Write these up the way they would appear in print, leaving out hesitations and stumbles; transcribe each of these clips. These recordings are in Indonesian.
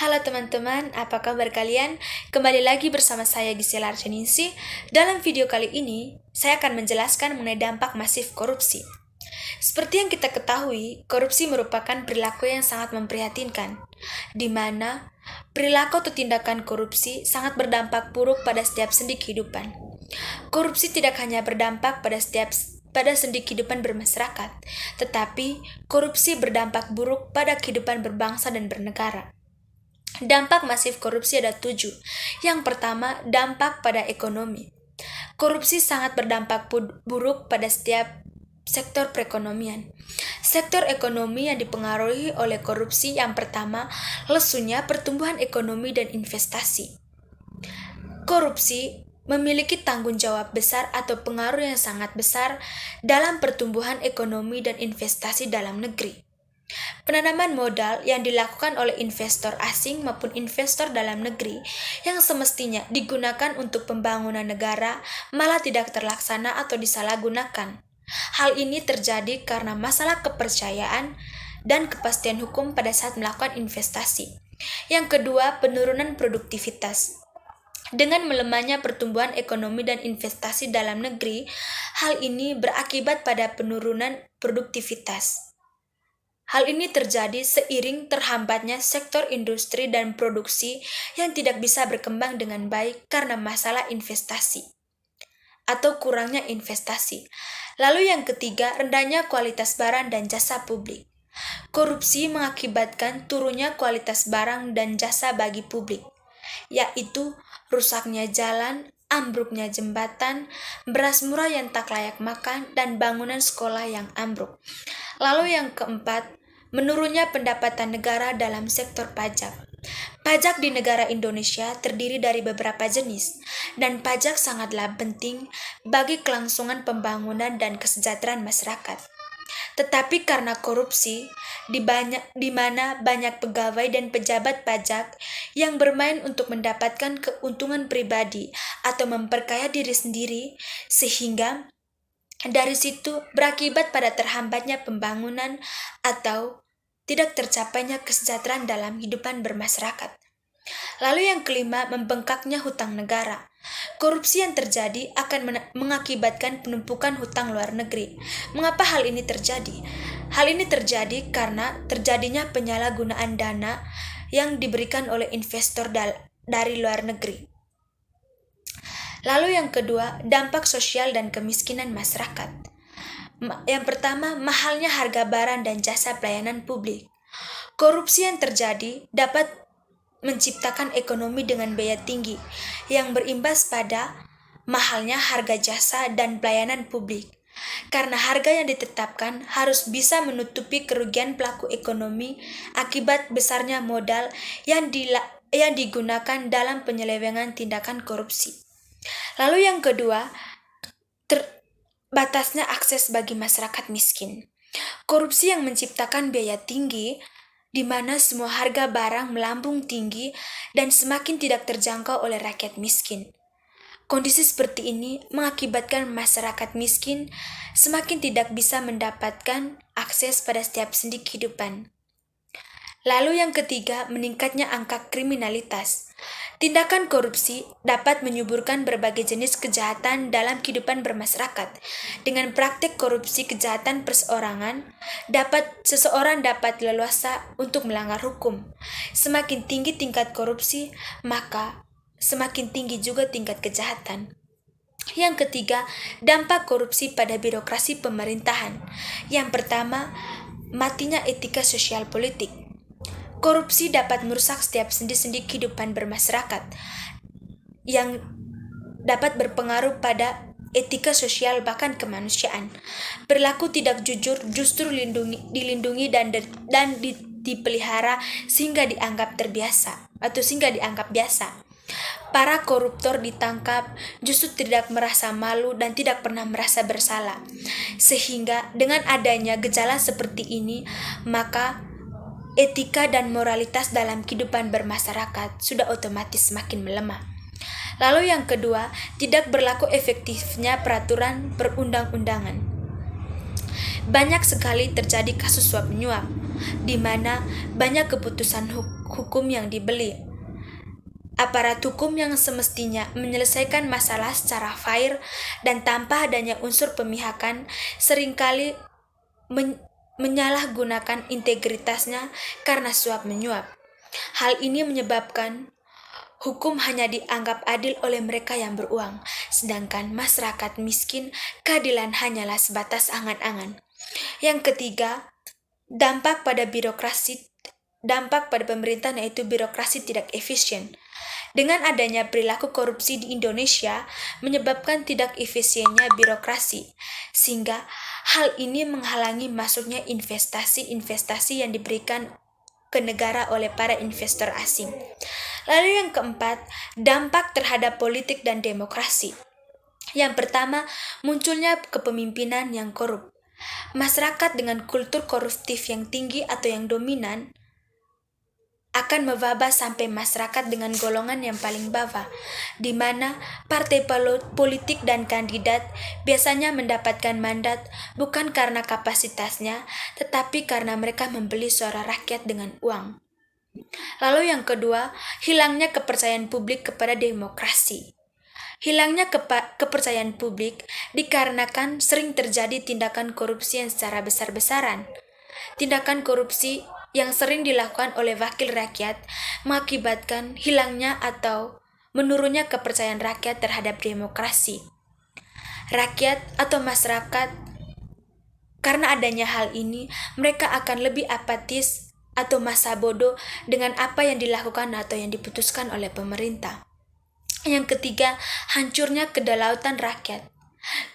Halo teman-teman, apa kabar kalian? Kembali lagi bersama saya Gisela Arceningsih. Dalam video kali ini, saya akan menjelaskan mengenai dampak masif korupsi. Seperti yang kita ketahui, korupsi merupakan perilaku yang sangat memprihatinkan, di mana perilaku atau tindakan korupsi sangat berdampak buruk pada setiap sendi kehidupan. Korupsi tidak hanya berdampak pada sendi kehidupan bermasyarakat, tetapi korupsi berdampak buruk pada kehidupan berbangsa dan bernegara. Dampak masif korupsi ada 7. Yang pertama, dampak pada ekonomi. Korupsi sangat berdampak buruk pada setiap sektor perekonomian. Sektor ekonomi yang dipengaruhi oleh korupsi yang pertama, lesunya pertumbuhan ekonomi dan investasi. Korupsi memiliki tanggung jawab besar atau pengaruh yang sangat besar dalam pertumbuhan ekonomi dan investasi dalam negeri. Penanaman modal yang dilakukan oleh investor asing maupun investor dalam negeri yang semestinya digunakan untuk pembangunan negara malah tidak terlaksana atau disalahgunakan. Hal ini terjadi karena masalah kepercayaan dan kepastian hukum pada saat melakukan investasi. Yang kedua, penurunan produktivitas. Dengan melemahnya pertumbuhan ekonomi dan investasi dalam negeri, hal ini berakibat pada penurunan produktivitas. Hal ini terjadi seiring terhambatnya sektor industri dan produksi yang tidak bisa berkembang dengan baik karena masalah investasi atau kurangnya investasi. Lalu yang ketiga, rendahnya kualitas barang dan jasa publik. Korupsi mengakibatkan turunnya kualitas barang dan jasa bagi publik, yaitu rusaknya jalan, ambruknya jembatan, beras murah yang tak layak makan, dan bangunan sekolah yang ambruk. Lalu yang keempat, menurunnya pendapatan negara dalam sektor pajak. Pajak di negara Indonesia terdiri dari beberapa jenis, dan pajak sangatlah penting bagi kelangsungan pembangunan dan kesejahteraan masyarakat. Tetapi karena korupsi, di mana banyak pegawai dan pejabat pajak yang bermain untuk mendapatkan keuntungan pribadi atau memperkaya diri sendiri, sehingga dari situ berakibat pada terhambatnya pembangunan atau tidak tercapainya kesejahteraan dalam kehidupan bermasyarakat. Lalu yang kelima, membengkaknya hutang negara. Korupsi yang terjadi akan mengakibatkan penumpukan hutang luar negeri. Mengapa hal ini terjadi? Hal ini terjadi karena terjadinya penyalahgunaan dana yang diberikan oleh investor dari luar negeri. Lalu yang kedua, dampak sosial dan kemiskinan masyarakat. Yang pertama, mahalnya harga barang dan jasa pelayanan publik. Korupsi yang terjadi dapat menciptakan ekonomi dengan biaya tinggi yang berimbas pada mahalnya harga jasa dan pelayanan publik. Karena harga yang ditetapkan harus bisa menutupi kerugian pelaku ekonomi akibat besarnya modal yang digunakan dalam penyelewengan tindakan korupsi. Lalu yang kedua, batasnya akses bagi masyarakat miskin. Korupsi yang menciptakan biaya tinggi, di mana semua harga barang melambung tinggi dan semakin tidak terjangkau oleh rakyat miskin. Kondisi seperti ini mengakibatkan masyarakat miskin semakin tidak bisa mendapatkan akses pada setiap sendi kehidupan. Lalu yang ketiga, meningkatnya angka kriminalitas. Tindakan korupsi dapat menyuburkan berbagai jenis kejahatan dalam kehidupan bermasyarakat. Dengan praktik korupsi kejahatan perseorangan, seseorang dapat leluasa untuk melanggar hukum. Semakin tinggi tingkat korupsi, maka semakin tinggi juga tingkat kejahatan. Yang ketiga, dampak korupsi pada birokrasi pemerintahan. Yang pertama, matinya etika sosial politik. Korupsi dapat merusak setiap sendi-sendi kehidupan bermasyarakat yang dapat berpengaruh pada etika sosial bahkan kemanusiaan. Perilaku tidak jujur justru dilindungi dan dipelihara sehingga dianggap biasa. Para koruptor ditangkap justru tidak merasa malu dan tidak pernah merasa bersalah. Sehingga dengan adanya gejala seperti ini, maka etika dan moralitas dalam kehidupan bermasyarakat sudah otomatis semakin melemah. Lalu yang kedua, tidak berlaku efektifnya peraturan perundang-undangan. Banyak sekali terjadi kasus suap menyuap. di mana banyak keputusan hukum yang dibeli. Aparat hukum yang semestinya menyelesaikan masalah secara fair dan tanpa adanya unsur pemihakan seringkali menyalahgunakan integritasnya karena suap menyuap. Hal ini menyebabkan hukum hanya dianggap adil oleh mereka yang beruang, sedangkan masyarakat miskin keadilan hanyalah sebatas angan-angan. Yang ketiga, dampak pada pemerintahan yaitu birokrasi tidak efisien. Dengan adanya perilaku korupsi di Indonesia menyebabkan tidak efisiennya birokrasi, sehingga hal ini menghalangi masuknya investasi yang diberikan ke negara oleh para investor asing. Lalu yang keempat, dampak terhadap politik dan demokrasi. Yang pertama, munculnya kepemimpinan yang korup. Masyarakat dengan kultur koruptif yang tinggi atau yang dominan akan mewabah sampai masyarakat dengan golongan yang paling bawah, di mana partai politik dan kandidat biasanya mendapatkan mandat bukan karena kapasitasnya, tetapi karena mereka membeli suara rakyat dengan uang. Lalu yang kedua, hilangnya kepercayaan publik kepada demokrasi. Hilangnya kepercayaan publik dikarenakan sering terjadi tindakan korupsi yang secara besar-besaran. Tindakan korupsi yang sering dilakukan oleh wakil rakyat mengakibatkan hilangnya atau menurunnya kepercayaan rakyat terhadap demokrasi. Rakyat atau masyarakat, karena adanya hal ini, mereka akan lebih apatis atau masa bodoh dengan apa yang dilakukan atau yang diputuskan oleh pemerintah. Yang ketiga, hancurnya kedaulatan rakyat.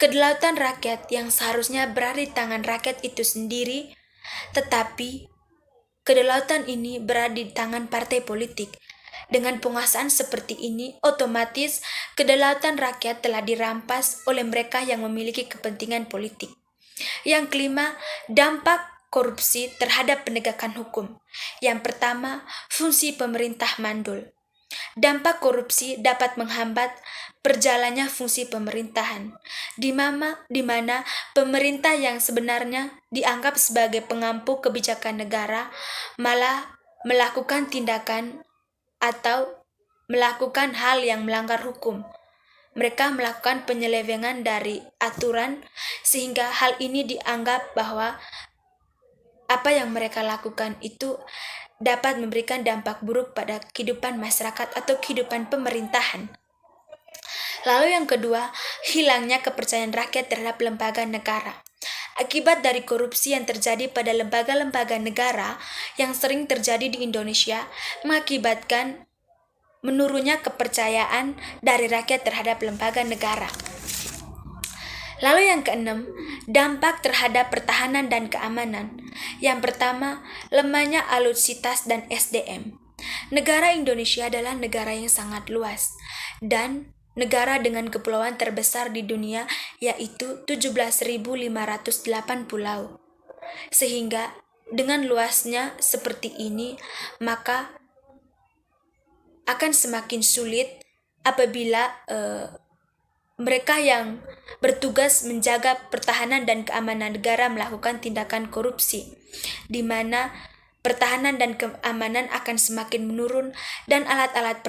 Kedaulatan rakyat yang seharusnya berada di tangan rakyat itu sendiri, tetapi kedaulatan ini berada di tangan partai politik. Dengan penguasaan seperti ini, otomatis kedaulatan rakyat telah dirampas oleh mereka yang memiliki kepentingan politik. Yang kelima, dampak korupsi terhadap penegakan hukum. Yang pertama, fungsi pemerintah mandul. Dampak korupsi dapat menghambat berjalannya fungsi pemerintahan, di mana pemerintah yang sebenarnya dianggap sebagai pengampu kebijakan negara malah melakukan tindakan atau melakukan hal yang melanggar hukum. Mereka melakukan penyelewengan dari aturan, sehingga hal ini dianggap bahwa apa yang mereka lakukan itu dapat memberikan dampak buruk pada kehidupan masyarakat atau kehidupan pemerintahan. Lalu yang kedua, hilangnya kepercayaan rakyat terhadap lembaga negara. Akibat dari korupsi yang terjadi pada lembaga-lembaga negara yang sering terjadi di Indonesia mengakibatkan menurunnya kepercayaan dari rakyat terhadap lembaga negara. Lalu yang keenam, dampak terhadap pertahanan dan keamanan. Yang pertama, lemahnya alutsitas dan SDM. Negara Indonesia adalah negara yang sangat luas dan negara dengan kepulauan terbesar di dunia, yaitu 17.508 pulau. Sehingga dengan luasnya seperti ini, maka akan semakin sulit apabila mereka yang bertugas menjaga pertahanan dan keamanan negara melakukan tindakan korupsi, di mana pertahanan dan keamanan akan semakin menurun dan alat-alat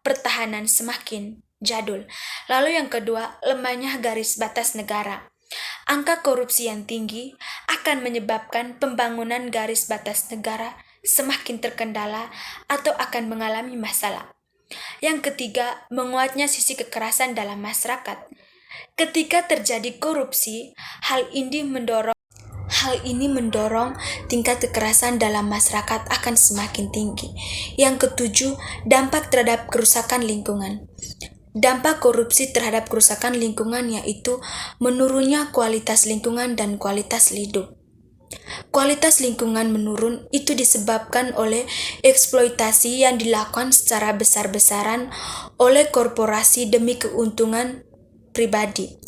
pertahanan semakin jadul. Lalu yang kedua, lemahnya garis batas negara. Angka korupsi yang tinggi akan menyebabkan pembangunan garis batas negara semakin terkendala atau akan mengalami masalah. Yang ketiga, menguatnya sisi kekerasan dalam masyarakat. Ketika terjadi korupsi, hal ini mendorong tingkat kekerasan dalam masyarakat akan semakin tinggi. Yang ketujuh, dampak terhadap kerusakan lingkungan. Dampak korupsi terhadap kerusakan lingkungan yaitu menurunnya kualitas lingkungan dan kualitas hidup. Kualitas lingkungan menurun itu disebabkan oleh eksploitasi yang dilakukan secara besar-besaran oleh korporasi demi keuntungan pribadi.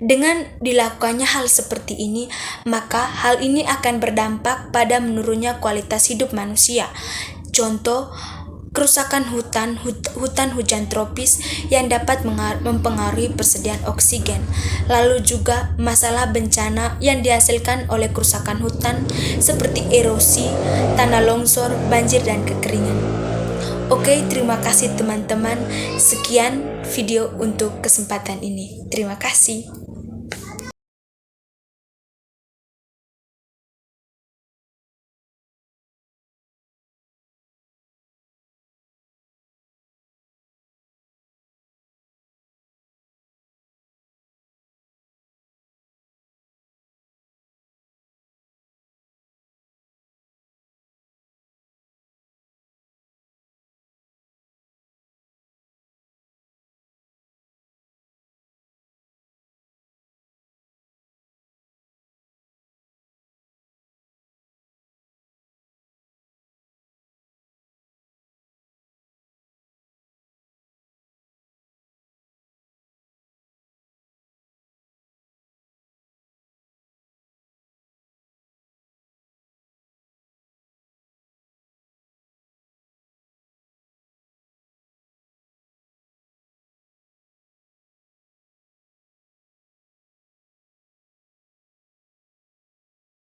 Dengan dilakukannya hal seperti ini, maka hal ini akan berdampak pada menurunnya kualitas hidup manusia. Contoh, kerusakan hutan hujan tropis yang dapat mempengaruhi persediaan oksigen, lalu juga masalah bencana yang dihasilkan oleh kerusakan hutan seperti erosi, tanah longsor, banjir, dan kekeringan. Oke, terima kasih teman-teman. Sekian video untuk kesempatan ini. Terima kasih.